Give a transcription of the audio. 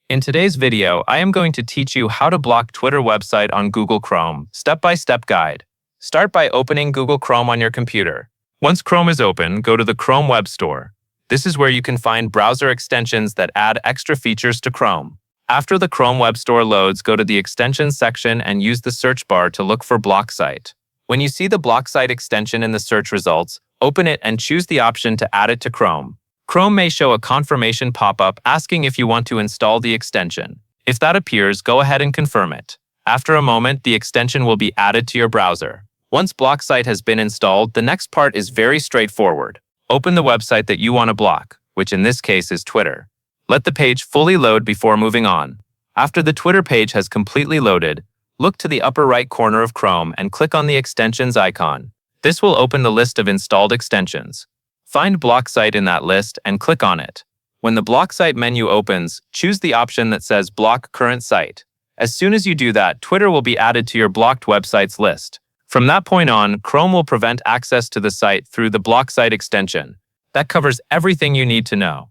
In today's video, I am going to teach you how to block Twitter website on Google Chrome, step-by-step guide. Start by opening Google Chrome on your computer. Once Chrome is open, go to the Chrome Web Store. This is where you can find browser extensions that add extra features to Chrome. After the Chrome Web Store loads, go to the Extensions section and use the search bar to look for Block Site. When you see the Block Site extension in the search results, open it and choose the option to add it to Chrome. Chrome may show a confirmation pop-up asking if you want to install the extension. If that appears, go ahead and confirm it. After a moment, the extension will be added to your browser. Once Block Site has been installed, the next part is very straightforward. Open the website that you want to block, which in this case is Twitter. Let the page fully load before moving on. After the Twitter page has completely loaded, look to the upper right corner of Chrome and click on the extensions icon. This will open the list of installed extensions. Find Block Site in that list and click on it. When the Block Site menu opens, choose the option that says Block Current Site. As soon as you do that, Twitter will be added to your blocked websites list. From that point on, Chrome will prevent access to the site through the Block Site extension. That covers everything you need to know.